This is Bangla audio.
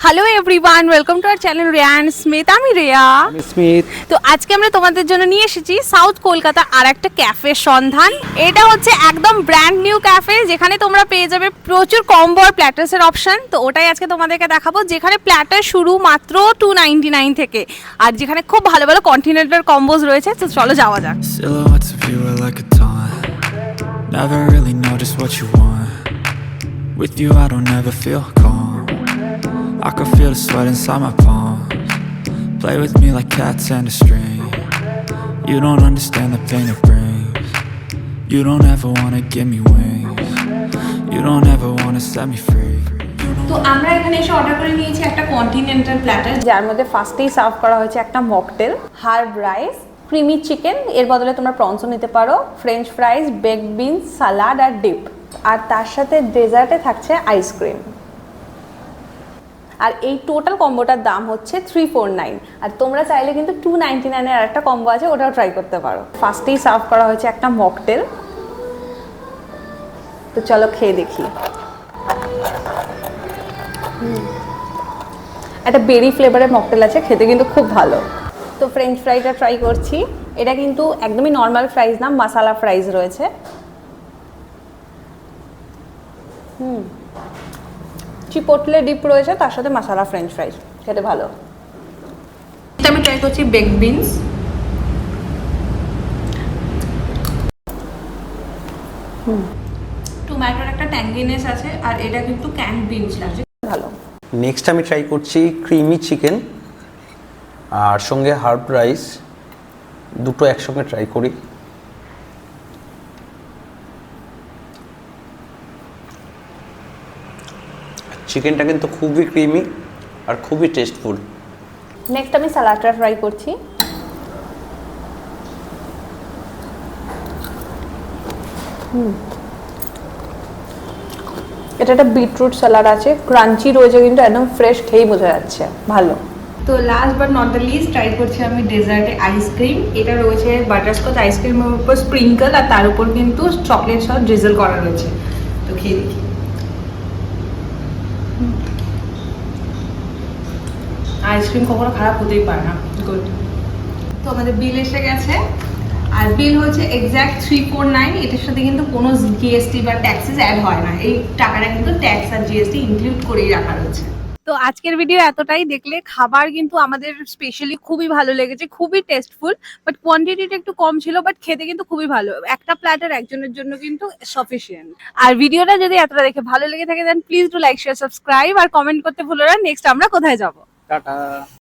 Hello everyone, welcome to our channel Ryan Smith. আমি রিয়া। আমি স্মিথ। তো আজকে আমরা তোমাদের জন্য নিয়ে এসেছি সাউথ কলকাতা আর একটা ক্যাফের সন্ধান। এটা হচ্ছে একদম ব্র্যান্ড নিউ ক্যাফে, যেখানে তোমরা পেয়ে যাবে প্রচুর কম্বো আর প্ল্যাটার্সের অপশন। তো ওটাই আজকে তোমাদেরকে দেখাবো, যেখানে প্ল্যাটার শুরু মাত্র 299 থেকে, আর যেখানে খুব ভালো ভালো কন্টিনেন্টাল কম্বোজ রয়েছে। তো চলো যাওয়া যাক। Silhouettes of you are like a taunt. Never really know just what you want. With you I don't ever feel calm. I can feel the sweat inside my palms. Play with me like cats and a string. You don't understand the pain it brings. You don't ever wanna give me wings. You don't ever wanna set me free. তো আমরা এখানে এসে অর্ডার করে নিয়েছি একটা কন্টিনেন্টাল প্ল্যাটার, যার মধ্যে ফার্স্টেই সার্ভ করা হয়েছে একটা mocktail, herb rice, creamy chicken, এর বদলে তোমরা প্রনসও নিতে পারো, French fries, baked beans, salad আর ডিপ, আর তার সাথে ডেজার্টে থাকছে আইসক্রিম। আর এই টোটাল কম্বোটার দাম হচ্ছে 349। আর তোমরা চাইলে কিন্তু 299 এর একটা কম্বো আছে, ওটাও ট্রাই করতে পারো। ফার্স্টেই সার্ভ করা হয়েছে একটা মকটেল, তো চলো খেয়ে দেখি। একটা বেরি ফ্লেভারের মকটেল আছে, খেতে কিন্তু খুব ভালো। তো ফ্রেঞ্চ ফ্রাইটা ট্রাই করছি। এটা কিন্তু একদমই নর্মাল ফ্রাইজ না, মশালা ফ্রাইজ রয়েছে। চিপোটলে ডিপ রয়েছে, তার সাথে মশালা ফ্রেঞ্চ ফ্রাইজ, খেতে ভালো। আমি ট্রাই করছি বেকড বিনস। টমেটোর একটা ট্যাঙ্গিনেস আছে, আর এটা কিন্তু ক্যান্ড বিনস লাগছে, ভালো। নেক্সট আমি ট্রাই করছি ক্রিমি চিকেন আর সঙ্গে হার্ব রাইস, দুটো একসঙ্গে ট্রাই করি। চিকেনটা কিন্তু খুবই ক্রিমি আর খুবই টেস্টফুল। নেক্সট আমি সালাডটা ট্রাই করছি। এটা একটা বিটরুট স্যালাড আছে, ক্রাঞ্চি রয়েছে, কিন্তু একদম ফ্রেশ, খেয়েই বোঝা যাচ্ছে ভালো। তো last but not the least try করছি আমি ডেজার্টে আইসক্রিম। এটা রয়েছে বাটারস্কচ আইসক্রিমের উপর স্প্রিঙ্কল, আর তার উপর কিন্তু চকলেট সস ড্রিজল করা রয়েছে। তো খেয়ে দেখি। আইসক্রিম কখনো খারাপ হতেই পারে না, গুড। তো আমাদের বিল এসে গেছে, আর বিল হচ্ছে এক্স্যাক্ট 349। এটার সাথে কিন্তু কোনো জিএসটি বা ট্যাক্সেস অ্যাড হয় না, এই টাকাটা কিন্তু ট্যাক্স আর জিএসটি ইনক্লুড করেই রাখা রয়েছে। তো আজকের ভিডিও এতটাই। দেখলে খাবার কিন্তু আমাদের স্পেশালি খুবই ভালো লেগেছে, খুবই টেস্টফুল, বাট কোয়ান্টিটিটা একটু কম ছিল, বাট খেতে কিন্তু খুবই ভালো। একটা প্ল্যাটার একজনের জন্য কিন্তু সাফিসিয়েন্ট। আর ভিডিওটা যদি এতটা দেখে ভালো লেগে থাকে, then please do like, share, subscribe, আর কমেন্ট করতে ভুলো না নেক্সট আমরা কোথায় যাবো। টাটা।